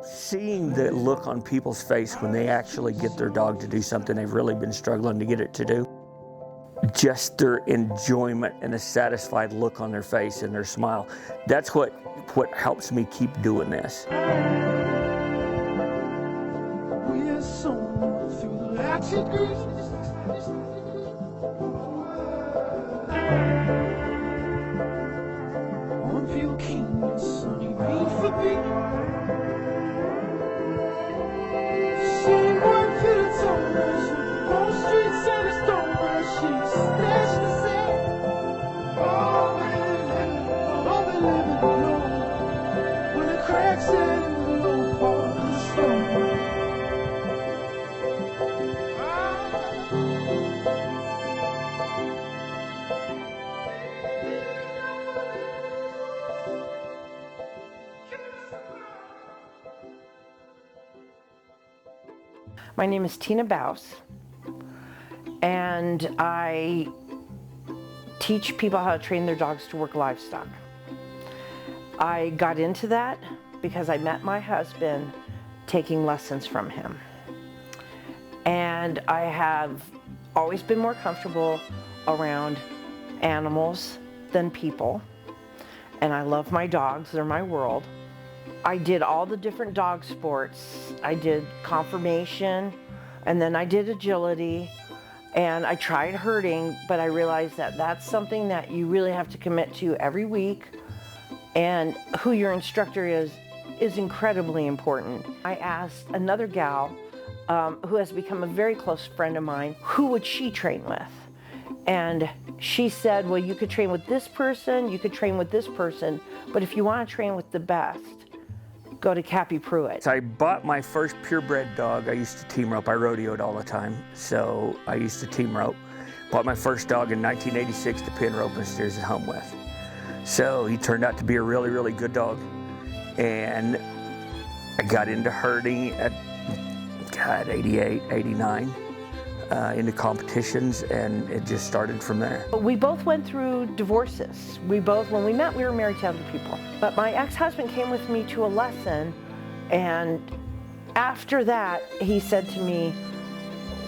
Seeing the look on people's face when they actually get their dog to do something they've really been struggling to get it to do, just their enjoyment and a satisfied look on their face and their smile, that's what helps me keep doing this. We're sown through the lights of grief. On pure king and sunny rain for me. She went to the tunnels of Wall Street, said it's don't where she snatched the sand. All the living alone. When the cracks in the low part of the stone. My name is Tina Bouse, and I teach people how to train their dogs to work livestock. I got into that because I met my husband taking lessons from him. And I have always been more comfortable around animals than people. And I love my dogs, they're my world. I did all the different dog sports. I did conformation, and then I did agility, and I tried herding, but I realized that that's something that you really have to commit to every week, and who your instructor is incredibly important. I asked another gal who has become a very close friend of mine, who would she train with? And she said, well, you could train with this person, you could train with this person, but if you want to train with the best, go to Cappy Pruitt. So I bought my first purebred dog. I used to team rope. I rodeoed all the time, so I used to team rope. Bought my first dog in 1986 to pin rope and steers at home with. So he turned out to be a really, really good dog. And I got into herding at, 88, 89, into competitions, and it just started from there. We both went through divorces. When we met, we were married to other people. But my ex-husband came with me to a lesson, and after that, he said to me,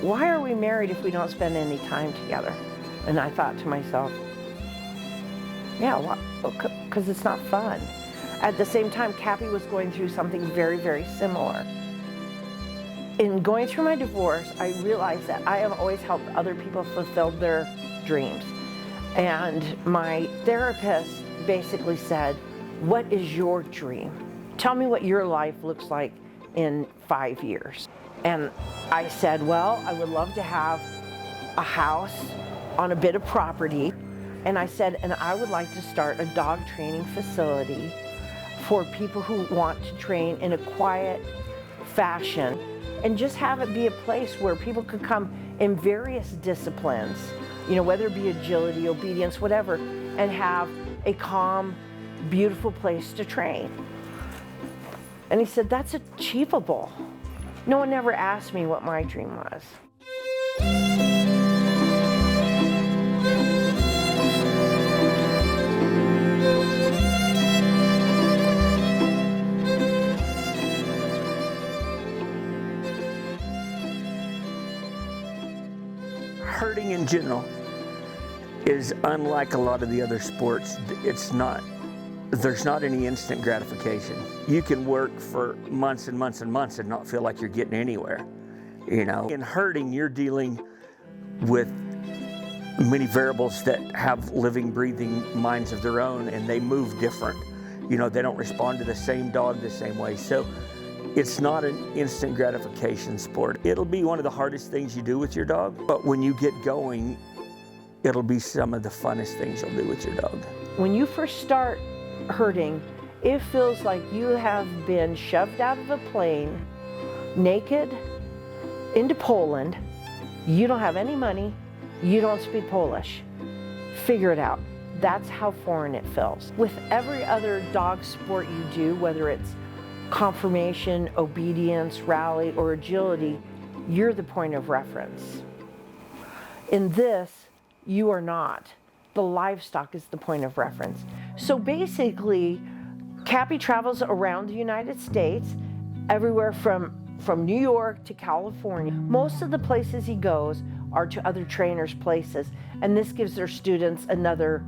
why are we married if we don't spend any time together? And I thought to myself, yeah, because it's not fun. At the same time, Cappy was going through something very, very similar. In going through my divorce, I realized that I have always helped other people fulfill their dreams. And my therapist basically said, what is your dream? Tell me what your life looks like in 5 years. And I said, well, I would love to have a house on a bit of property. And I said, and I would like to start a dog training facility for people who want to train in a quiet fashion, and just have it be a place where people could come in various disciplines, whether it be agility, obedience, whatever, and have a calm, beautiful place to train. And he said, that's achievable. No one ever asked me what my dream was. Herding in general is unlike a lot of the other sports. There's not any instant gratification. You can work for months and months and months and not feel like you're getting anywhere. In herding, you're dealing with many variables that have living, breathing minds of their own, and they move different. They don't respond to the same dog the same way. So it's not an instant gratification sport. It'll be one of the hardest things you do with your dog, but when you get going, it'll be some of the funnest things you'll do with your dog. When you first start herding, it feels like you have been shoved out of a plane, naked, into Poland. You don't have any money, you don't speak Polish. Figure it out. That's how foreign it feels. With every other dog sport you do, whether it's conformation, obedience, rally, or agility, you're the point of reference. In this, you are not. The livestock is the point of reference. So basically, Cappy travels around the United States everywhere from New York to California. Most of the places he goes are to other trainers' places, and this gives their students another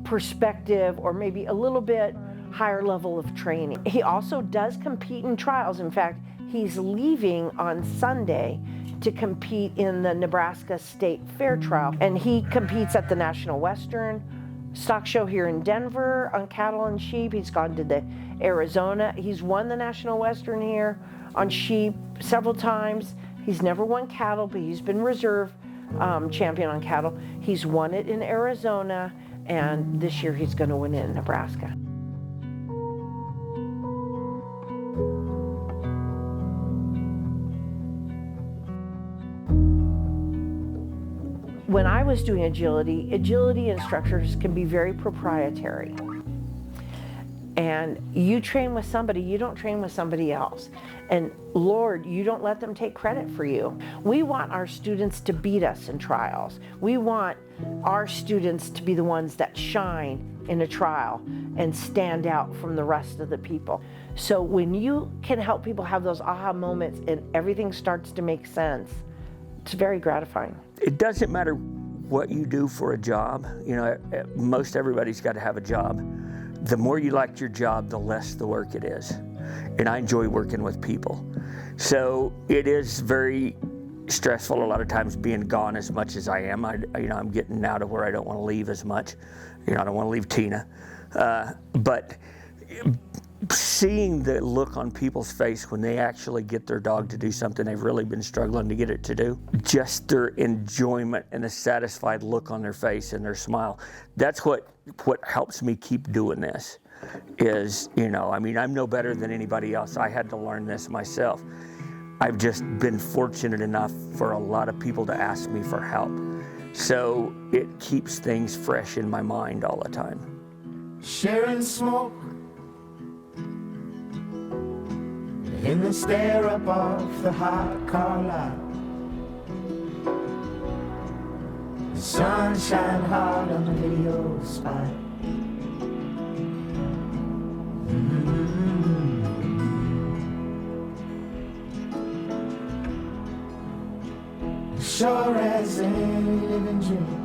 perspective, or maybe a little bit higher level of training. He also does compete in trials. In fact, he's leaving on Sunday to compete in the Nebraska State Fair trial, and he competes at the National Western Stock Show here in Denver on cattle and sheep. He's gone to the Arizona. He's won the National Western here on sheep several times. He's never won cattle, but he's been reserve champion on cattle. He's won it in Arizona, and this year he's going to win it in Nebraska. When I was doing agility instructors can be very proprietary. And you train with somebody, you don't train with somebody else. And Lord, you don't let them take credit for you. We want our students to beat us in trials. We want our students to be the ones that shine in a trial and stand out from the rest of the people. So when you can help people have those aha moments and everything starts to make sense, it's very gratifying. It doesn't matter what you do for a job. You know, most everybody's got to have a job. The more you like your job, the less the work it is. And I enjoy working with people. So it is very stressful a lot of times being gone as much as I am. I'm getting now to where I don't want to leave as much. You know, I don't want to leave Tina. But seeing the look on people's face when they actually get their dog to do something they've really been struggling to get it to do, just their enjoyment and the satisfied look on their face and their smile, that's what helps me keep doing this. Is, you know, I mean, I'm no better than anybody else. I had to learn this myself. I've just been fortunate enough for a lot of people to ask me for help. So it keeps things fresh in my mind all the time. Sharing smoke in the stare up of the hot car lot. The sun shine hard on the video spot. Sure as any living dream.